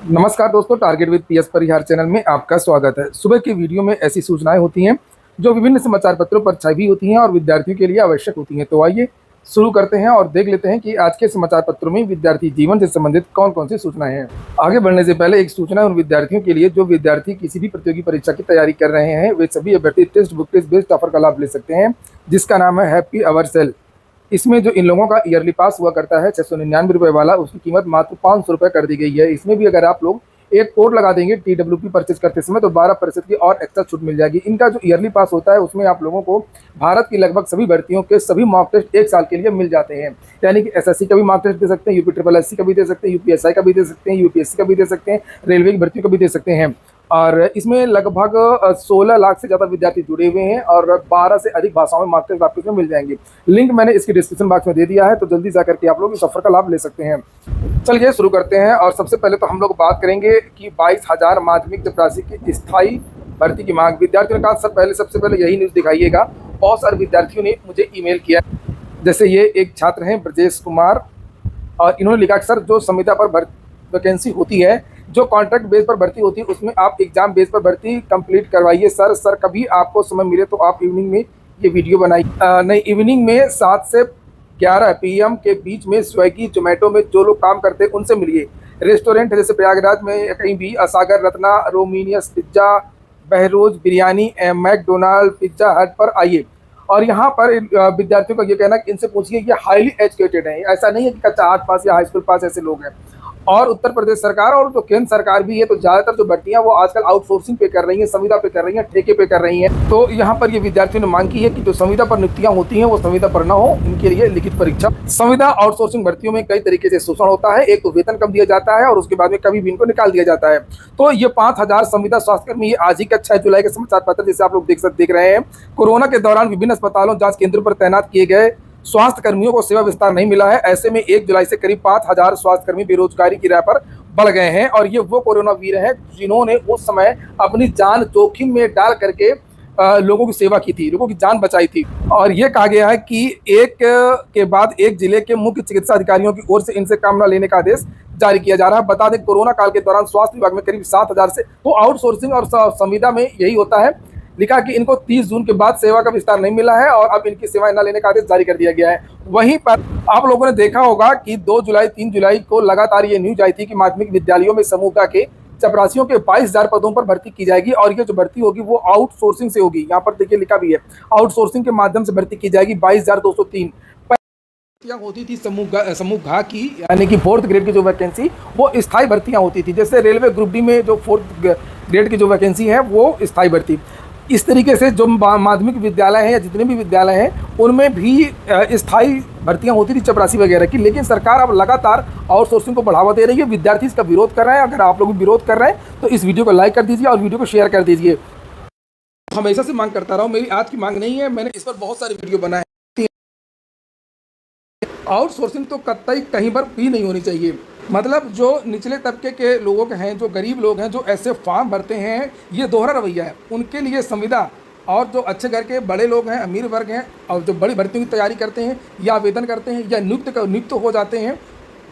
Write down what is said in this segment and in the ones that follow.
नमस्कार दोस्तों, target with PS Parihar channel में आपका स्वागत है। सुबह की वीडियो में ऐसी सूचनाएं होती हैं जो विभिन्न समाचार पत्रों पर छपी होती हैं और विद्यार्थियों के लिए आवश्यक होती हैं। तो आइए शुरू करते हैं और देख लेते हैं कि आज के समाचार पत्रों में विद्यार्थी जीवन से संबंधित कौन कौन सी सूचनाएं हैं। आगे बढ़ने से पहले एक सूचना उन विद्यार्थियों के लिए जो विद्यार्थी किसी भी प्रतियोगी परीक्षा की तैयारी कर रहे हैं। वे सभी अभ्यर्थी text book test based offer का लाभ ले सकते हैं, जिसका नाम है हैप्पी आवर सेल। इसमें जो इन लोगों का ईयरली पास हुआ करता है 699 वाला, उसकी कीमत मात्र 500 रुपये कर दी गई है। इसमें भी अगर आप लोग एक कोड लगा देंगे TWP परचेज करते समय तो 12% की और एक्स्ट्रा छूट मिल जाएगी। इनका जो ईयरली पास होता है उसमें आप लोगों को भारत की लगभग सभी भर्तियों के सभी मॉक टेस्ट 1 साल के लिए मिल जाते हैं। यानी कि SSC का भी मॉक टेस्ट दे सकते हैं, UPSSC का भी दे सकते हैं, UPSI का भी दे सकते हैं, UPSC का भी दे सकते हैं, रेलवे की भर्तियों का भी दे सकते हैं। और इसमें लगभग 16 लाख से ज़्यादा विद्यार्थी जुड़े हुए हैं और 12 से अधिक भाषाओं में मॉक टेस्ट आपको इसमें मिल जाएंगे। लिंक मैंने इसकी डिस्क्रिप्शन बॉक्स में दे दिया है, तो जल्दी जा करके आप लोग इस ऑफर का लाभ ले सकते हैं। चलिए शुरू करते हैं। और सबसे पहले तो हम लोग बात करेंगे कि 22,000 माध्यमिक चपरासी की स्थायी भर्ती की मांग। विद्यार्थियों ने कहा सबसे पहले यही न्यूज़ दिखाइएगा। बहुत सारे विद्यार्थियों ने मुझे ईमेल किया, जैसे ये एक छात्र हैं ब्रजेश कुमार, और इन्होंने लिखा कि सर जो संविदा पर वैकेंसी होती है, जो कॉन्ट्रैक्ट बेस पर भर्ती होती है, उसमें आप एग्जाम बेस पर भर्ती कंप्लीट करवाइए। सर कभी आपको समय मिले तो आप इवनिंग में ये वीडियो बनाइए। नहीं, इवनिंग में 7 से 11 PM के बीच में स्विगी जोमेटो में जो लोग काम करते हैं उनसे मिलिए। रेस्टोरेंट जैसे प्रयागराज में कहीं भी सागर रत्ना, रोमिनियस pizza, Behrouz biryani, McDonald, Pizza Hut पर आइए। और यहाँ पर विद्यार्थियों का ये कहना है कि इनसे पूछिए कि हाईली एजुकेटेड हैं। ऐसा नहीं है कि कच्चा 8 पास या हाई स्कूल पास ऐसे लोग हैं। और उत्तर प्रदेश सरकार और जो केंद्र सरकार भी है, तो ज़्यादातर जो भर्तियां वो आजकल आउटसोर्सिंग पे कर रही हैं, संविदा पे कर रही हैं, ठेके पे कर रही हैं। तो यहाँ पर ये विद्यार्थियों ने मांग की है कि जो संविदा पर नियुक्तियां होती हैं वो संविदा पर न हो, इनके लिए लिखित परीक्षा। संविदा आउटसोर्सिंग भर्तियों में कई तरीके से शोषण होता है। एक तो वेतन कम दिया जाता है और उसके बाद में कभी भी इनको निकाल दिया जाता है। तो ये 5,000 संविदा स्वास्थ्यकर्मी आज ही का 6 जुलाई के समाचार पत्र जैसे आप लोग देख रहे हैं। कोरोना के दौरान विभिन्न अस्पतालों, जांच केंद्रों पर तैनात किए गए स्वास्थ्य कर्मियों को सेवा विस्तार नहीं मिला है। ऐसे में 1 जुलाई से करीब 5,000 स्वास्थ्यकर्मी बेरोजगारी की राह पर बढ़ गए हैं। और ये वो कोरोना वीर हैं जिन्होंने उस समय अपनी जान जोखिम में डाल करके लोगों की सेवा की थी, लोगों की जान बचाई थी। और ये कहा गया है कि एक के बाद एक जिले के मुख्य चिकित्सा अधिकारियों की ओर से इनसे काम न लेने का आदेश जारी किया जा रहा है। बता दें, कोरोना काल के दौरान स्वास्थ्य विभाग में करीब 7,000 से तो आउटसोर्सिंग और संविदा में यही होता है। लिखा कि इनको 30 जून के बाद सेवा का विस्तार नहीं मिला है और अब इनकी सेवाएं न लेने का आदेश जारी कर दिया गया है। वहीं पर आप लोगों ने देखा होगा कि 2 जुलाई 3 जुलाई को लगातार ये न्यूज आई थी कि माध्यमिक विद्यालयों में समूह के चपरासियों के 22,000 पदों पर भर्ती की जाएगी। और ये जो भर्ती होगी वो आउटसोर्सिंग से होगी। यहाँ पर देखिए लिखा भी है, आउटसोर्सिंग के माध्यम से भर्ती की जाएगी। 22,203 होती थी समूह घ की, यानी कि 4th ग्रेड की जो वैकेंसी वो स्थायी भर्तियां होती थी। जैसे रेलवे ग्रुप डी में जो 4th ग्रेड की जो वैकेंसी है वो स्थायी भर्ती। इस तरीके से जो माध्यमिक विद्यालय हैं या जितने भी विद्यालय हैं उनमें भी स्थायी भर्तियां होती थी चपरासी वगैरह की। लेकिन सरकार अब लगातार आउटसोर्सिंग को बढ़ावा दे रही है। विद्यार्थी इसका विरोध कर रहे हैं। अगर आप लोग भी विरोध कर रहे हैं तो इस वीडियो को लाइक कर दीजिए और वीडियो को शेयर कर दीजिए। हमेशा से मांग करता रहा हूँ, मेरी आज की मांग नहीं है, मैंने इस पर बहुत सारे वीडियो बनाए। आउटसोर्सिंग तो कतई कहीं पर भी नहीं होनी चाहिए। मतलब जो निचले तबके के लोग हैं, जो गरीब लोग हैं, जो ऐसे फॉर्म भरते हैं, ये दोहरा रवैया है। उनके लिए संविदा, और जो अच्छे घर के बड़े लोग हैं, अमीर वर्ग हैं, और जो बड़ी भर्तियों की तैयारी करते हैं या आवेदन करते हैं या नियुक्त हो जाते हैं,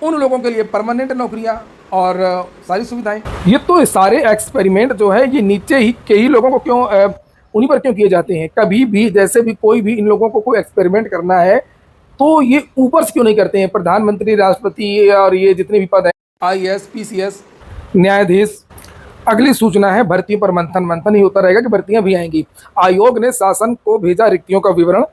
उन लोगों के लिए परमानेंट नौकरियां और सारी सुविधाएं। ये तो सारे एक्सपेरिमेंट जो है ये नीचे ही के ही लोगों को क्यों उन्हीं पर क्यों किए जाते हैं। कभी भी जैसे भी कोई भी इन लोगों को कोई एक्सपेरिमेंट करना है तो ये ऊपर से क्यों नहीं करते हैं। प्रधानमंत्री, राष्ट्रपति और ये जितने भी पद हैं, IAS, PCS, न्यायाधीश। अगली सूचना है भर्तियों पर मंथन ही होता रहेगा कि भर्तियां भी आएंगी। आयोग ने शासन को भेजा रिक्तियों का विवरण।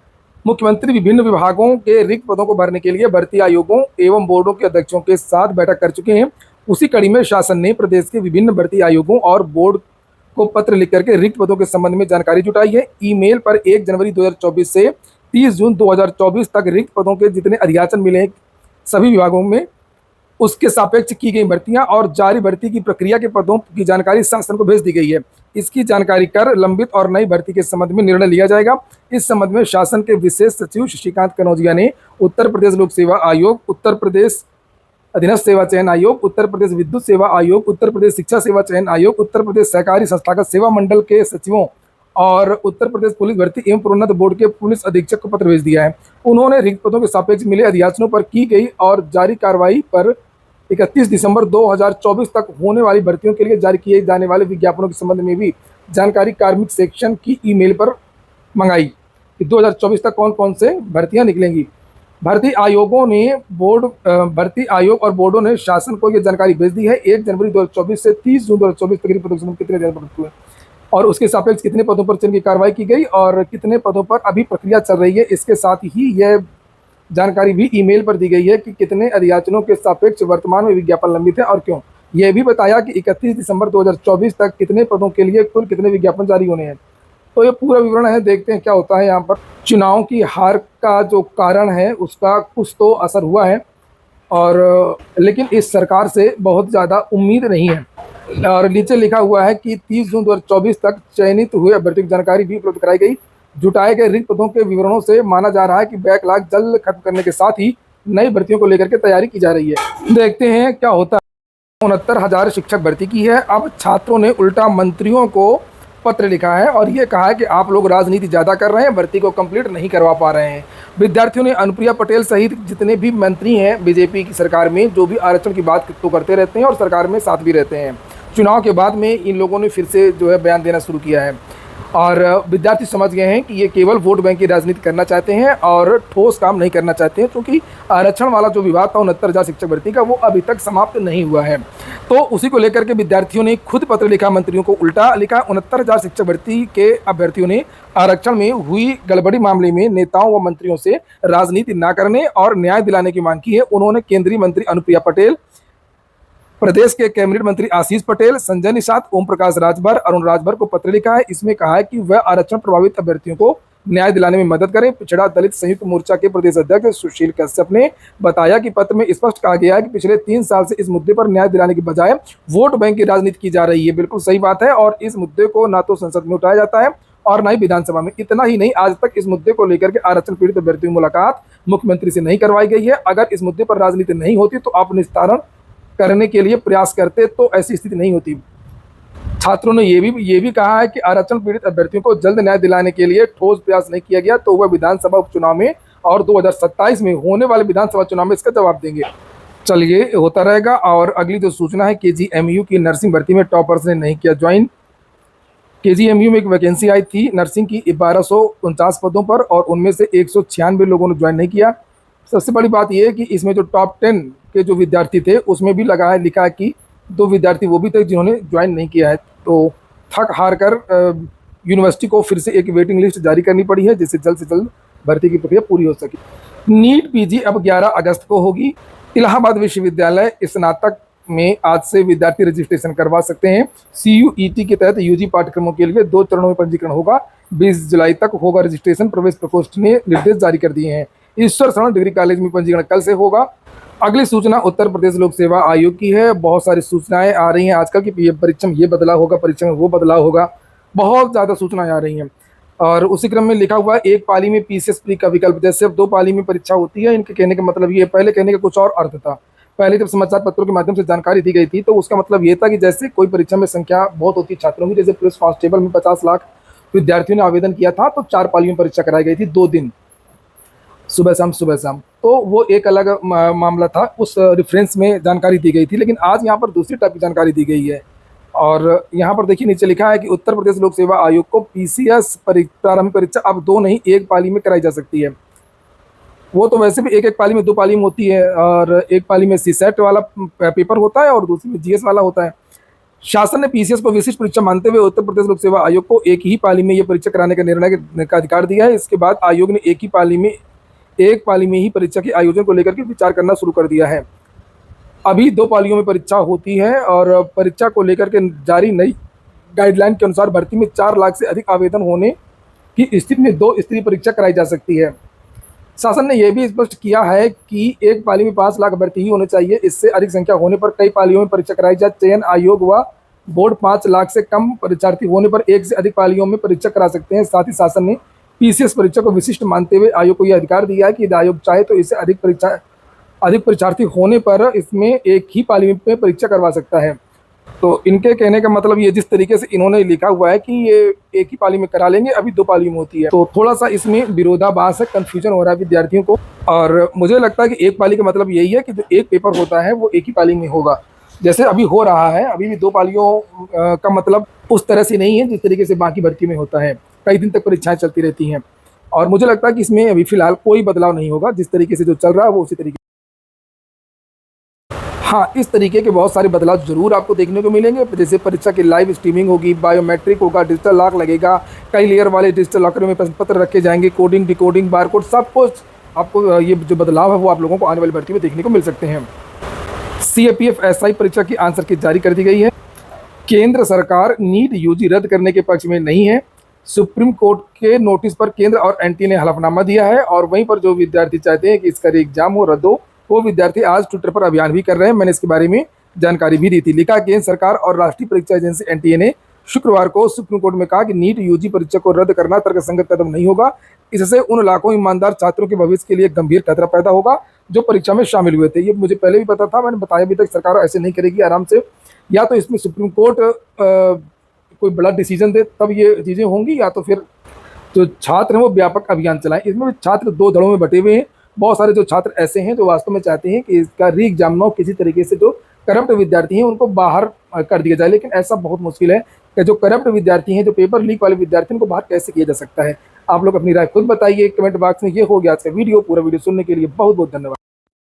मुख्यमंत्री विभिन्न विभागों के रिक्त पदों को भरने के लिए भर्ती आयोगों एवं बोर्डों के अध्यक्षों के साथ बैठक कर चुके हैं। उसी कड़ी में शासन ने प्रदेश के विभिन्न भर्ती आयोगों और बोर्ड को पत्र लिख करके रिक्त पदों के संबंध में जानकारी जुटाई है। ईमेल पर 1 जनवरी 2024 से 30 जून 2024 तक रिक्त पदों के जितने अधियाचन मिले हैं सभी विभागों में, उसके सापेक्ष की गई भर्तियां और जारी भर्ती की प्रक्रिया के पदों की जानकारी शासन को भेज दी गई है। इसकी जानकारी कर लंबित और नई भर्ती के संबंध में निर्णय लिया जाएगा। इस संबंध में शासन के विशेष सचिव शशिकांत कनौजिया ने उत्तर प्रदेश लोक सेवा आयोग, उत्तर प्रदेश अधीनस्थ सेवा चयन आयोग, उत्तर प्रदेश विद्युत सेवा आयोग, उत्तर प्रदेश शिक्षा सेवा चयन आयोग, उत्तर प्रदेश सहकारी संस्थागत सेवा मंडल के सचिवों और उत्तर प्रदेश पुलिस भर्ती एवं प्रोन्नत बोर्ड के पुलिस अधीक्षक को पत्र भेज दिया है। उन्होंने रिक्त पदों के सापेक्ष मिले अधियाचनों पर की गई और जारी कार्रवाई पर 31 दिसंबर 2024 तक होने वाली भर्तियों के लिए जारी किए जाने वाले विज्ञापनों के संबंध में भी जानकारी कार्मिक सेक्शन की ईमेल पर मंगाई कि 2024 तक कौन कौन से भर्तियां निकलेंगी। भर्ती आयोग और बोर्डों ने शासन को यह जानकारी भेज दी है। 1 जनवरी 2024 से 30 जून 2024 तक पदों के कितने पद हुए और उसके सापेक्ष कितने पदों पर चयन की कार्रवाई की गई और कितने पदों पर अभी प्रक्रिया चल रही है। इसके साथ ही यह जानकारी भी ईमेल पर दी गई है कि कितने अधियाचनों के सापेक्ष वर्तमान में विज्ञापन लंबित है और क्यों। यह भी बताया कि 31 दिसंबर 2024 तक कितने पदों के लिए कुल कितने विज्ञापन जारी होने हैं। तो ये पूरा विवरण है, देखते हैं क्या होता है। यहाँ पर चुनाव की हार का जो कारण है उसका कुछ तो असर हुआ है और लेकिन इस सरकार से बहुत ज़्यादा उम्मीद नहीं है। और नीचे लिखा हुआ है कि 30 जून 2024 तक चयनित हुए अभ्यर्थियों की जानकारी भी उपलब्ध कराई गई। जुटाए गए रिक्त पदों के विवरणों से माना जा रहा है कि बैकलॉग जल्द खत्म करने के साथ ही नई भर्तियों को लेकर के तैयारी की जा रही है। देखते हैं क्या होता है। 69,000 शिक्षक भर्ती की है। अब छात्रों ने उल्टा मंत्रियों को पत्र लिखा है और ये कहा है कि आप लोग राजनीति ज़्यादा कर रहे हैं, भर्ती को कंप्लीट नहीं करवा पा रहे हैं। विद्यार्थियों ने अनुप्रिया पटेल सहित जितने भी मंत्री हैं बीजेपी की सरकार में, जो भी आरक्षण की बात तो करते रहते हैं और सरकार में साथ भी रहते हैं, चुनाव के बाद में इन लोगों ने फिर से जो है बयान देना शुरू किया है और विद्यार्थी समझ गए हैं कि ये केवल वोट बैंक की राजनीति करना चाहते हैं और ठोस काम नहीं करना चाहते हैं, क्योंकि आरक्षण वाला जो विवाद था 69,000 शिक्षक भर्ती का, वो अभी तक समाप्त नहीं हुआ है। तो उसी को लेकर के विद्यार्थियों ने खुद पत्र लिखा, मंत्रियों को उल्टा लिखा। 69,000 शिक्षक भर्ती के अभ्यर्थियों ने आरक्षण में हुई गड़बड़ी मामले में नेताओं व मंत्रियों से राजनीति न करने और न्याय दिलाने की मांग की है। उन्होंने केंद्रीय मंत्री अनुप्रिया पटेल, प्रदेश के कैबिनेट मंत्री आशीष पटेल, संजय निषाद, ओम प्रकाश राजभर, अरुण राजभर को पत्र लिखा है। इसमें कहा है कि वह आरक्षण प्रभावित अभ्यर्थियों को न्याय दिलाने में मदद करें। पिछड़ा दलित संयुक्त मोर्चा के प्रदेश अध्यक्ष सुशील कश्यप ने बताया कि पत्र में स्पष्ट कहा गया है कि पिछले 3 साल से इस मुद्दे पर न्याय दिलाने की बजाय वोट बैंक की राजनीति की जा रही है। बिल्कुल सही बात है और इस मुद्दे को ना तो संसद में उठाया जाता है और ना ही विधानसभा में। इतना ही नहीं, आज तक इस मुद्दे को लेकर के आरक्षण पीड़ित अभ्यर्थियों की मुलाकात मुख्यमंत्री से नहीं करवाई गई है। अगर इस मुद्दे पर राजनीति नहीं होती तो आप निस्तारण करने के लिए प्रयास करते तो ऐसी स्थिति नहीं होती। छात्रों ने ये भी कहा है कि आरक्षण पीड़ित अभ्यर्थियों को जल्द न्याय दिलाने के लिए ठोस प्रयास नहीं किया गया तो वह विधानसभा उपचुनाव में और 2027 में होने वाले विधानसभा चुनाव में इसका जवाब देंगे। चलिए, होता रहेगा। और अगली जो सूचना है, KGMU की नर्सिंग भर्ती में टॉपर्स ने नहीं किया ज्वाइन। KGMU में एक वैकेंसी आई थी नर्सिंग की 1249 पदों पर और उनमें से 196 लोगों ने ज्वाइन नहीं किया। सबसे बड़ी बात यह है कि इसमें जो टॉप 10 के जो विद्यार्थी थे उसमें भी लिखा है कि 2 विद्यार्थी वो भी थे जिन्होंने ज्वाइन नहीं किया है। तो थक हार कर यूनिवर्सिटी को फिर से एक वेटिंग लिस्ट जारी करनी पड़ी है जिससे जल्द से जल्द भर्ती की प्रक्रिया पूरी हो सके। नीट PG अब 11 अगस्त को होगी। इलाहाबाद विश्वविद्यालय स्नातक में आज से विद्यार्थी रजिस्ट्रेशन करवा सकते हैं। CUET के तहत UG पाठ्यक्रमों के लिए 2 चरणों में पंजीकरण होगा। 20 जुलाई तक होगा रजिस्ट्रेशन। प्रवेश प्रकोष्ठ ने निर्देश जारी कर दिए हैं। ईश्वर शरण डिग्री कॉलेज में पंजीकरण कल से होगा। अगली सूचना उत्तर प्रदेश लोक सेवा आयोग की है। बहुत सारी सूचनाएं आ रही हैं आजकल की परीक्षा में ये बदलाव होगा, परीक्षा में वो बदलाव होगा, बहुत ज़्यादा सूचनाएं आ रही हैं। और उसी क्रम में लिखा हुआ है 1 पाली में PCS प्री का विकल्प, जैसे अब 2 पाली में परीक्षा होती है। इनके कहने का मतलब ये, पहले कहने का कुछ और अर्थ था। पहले जब समाचार पत्रों के माध्यम से जानकारी दी गई थी तो उसका मतलब ये था कि जैसे कोई परीक्षा में संख्या बहुत होती छात्रों की, जैसे पुलिस कांस्टेबल में 50 लाख विद्यार्थियों ने आवेदन किया था तो 4 पालियों में परीक्षा कराई गई थी, 2 दिन, सुबह शाम। तो वो एक अलग मामला था, उस रेफरेंस में जानकारी दी गई थी। लेकिन आज यहाँ पर दूसरी टाइप की जानकारी दी गई है और यहाँ पर देखिए नीचे लिखा है कि उत्तर प्रदेश लोक सेवा आयोग को PCS प्रारंभिक परीक्षा अब 2 नहीं 1 पाली में कराई जा सकती है। वो तो वैसे भी एक पाली में 2 पाली में होती है और एक पाली में CSET वाला पेपर होता है और दूसरी में GS वाला होता है। शासन ने PCS को विशिष्ट परीक्षा मानते हुए उत्तर प्रदेश लोक सेवा आयोग को एक ही पाली में ये परीक्षा कराने का निर्णय का अधिकार दिया है। इसके बाद आयोग ने एक पाली में ही परीक्षा के आयोजन को लेकर के विचार करना शुरू कर दिया है। अभी 2 पालियों में परीक्षा होती है और परीक्षा को लेकर के जारी नई गाइडलाइन के अनुसार भर्ती में 4 लाख से अधिक आवेदन होने की स्थिति में 2 स्तरीय परीक्षा कराई जा सकती है। शासन ने यह भी स्पष्ट किया है कि एक पाली में 5 लाख अभ्यर्थी ही होने चाहिए। इससे अधिक संख्या होने पर कई पालियों में परीक्षा कराई जाए। चयन आयोग व बोर्ड 5 लाख से कम परीक्षार्थी होने पर 1 से अधिक पालियों में परीक्षा करा सकते हैं। साथ ही शासन ने PCS परीक्षा को विशिष्ट मानते हुए आयोग को यह अधिकार दिया है कि यदि आयोग चाहे तो इसे अधिक परीक्षार्थी होने पर इसमें एक ही पाली में परीक्षा करवा सकता है। तो इनके कहने का मतलब ये, जिस तरीके से इन्होंने लिखा हुआ है कि ये एक ही पाली में करा लेंगे, अभी 2 पाली में होती है, तो थोड़ा सा इसमें विरोधाभास है, कन्फ्यूजन हो रहा है विद्यार्थियों को। और मुझे लगता है कि एक पाली का मतलब यही है कि जो एक पेपर होता है वो एक ही पाली में होगा। जैसे अभी हो रहा है, अभी भी 2 पालियों का मतलब उस तरह से नहीं है जिस तरीके से बाकी भर्ती में होता है। कई दिन तक परीक्षाएं चलती रहती हैं और मुझे लगता है कि इसमें अभी फ़िलहाल कोई बदलाव नहीं होगा, जिस तरीके से जो चल रहा है वो उसी तरीके। हाँ, इस तरीके के बहुत सारे बदलाव ज़रूर आपको देखने को मिलेंगे, जैसे परीक्षा की लाइव स्ट्रीमिंग होगी, बायोमेट्रिक होगा, डिजिटल लॉक लगेगा, कई लेयर वाले डिजिटल लॉकर में प्रश्न पत्र रखे जाएंगे, कोडिंग, डिकोडिंग, बारकोड, सब कुछ आपको ये जो बदलाव है वो आप लोगों को आने वाली भर्ती में देखने को मिल सकते हैं। सीएपीएफ एसआई परीक्षा की आंसर की जारी कर दी गई है। केंद्र सरकार नीट यूजी रद्द करने के पक्ष में नहीं है। सुप्रीम कोर्ट के नोटिस पर केंद्र और एनटीए ने हलफनामा दिया है और वहीं पर जो विद्यार्थी चाहते हैं कि इसका एग्जाम हो रद्द हो, वो विद्यार्थी आज ट्विटर पर अभियान भी कर रहे हैं। मैंने इसके बारे में जानकारी भी दी थी। लिखा, केंद्र सरकार और राष्ट्रीय परीक्षा एजेंसी एनटीए ने शुक्रवार को सुप्रीम कोर्ट में कहा कि नीट यूजी परीक्षा को रद्द करना तर्कसंगत कदम नहीं होगा। इससे उन लाखों ईमानदार छात्रों के भविष्य के लिए गंभीर खतरा पैदा होगा जो परीक्षा में शामिल हुए थे। ये मुझे पहले भी पता था, मैंने बताया भी तक सरकार ऐसे नहीं करेगी आराम से। या तो इसमें सुप्रीम कोर्ट कोई बड़ा डिसीजन दे तब ये चीज़ें होंगी, या तो फिर जो छात्र हैं वो व्यापक अभियान चलाएं। इसमें छात्र 2 दलों में बटे हुए हैं। बहुत सारे जो छात्र ऐसे हैं जो वास्तव में चाहते हैं कि इसका री एग्जाम ना हो, किसी तरीके से जो करप्ट विद्यार्थी हैं उनको बाहर कर दिया जाए, लेकिन ऐसा बहुत मुश्किल है कि जो करप्ट विद्यार्थी हैं, जो पेपर लीक वाले विद्यार्थी हैं, उनको बाहर कैसे किया जा सकता है। आप लोग अपनी राय खुद बताइए कमेंट बॉक्स में। ये हो गया आज का वीडियो। पूरा वीडियो सुनने के लिए बहुत बहुत धन्यवाद।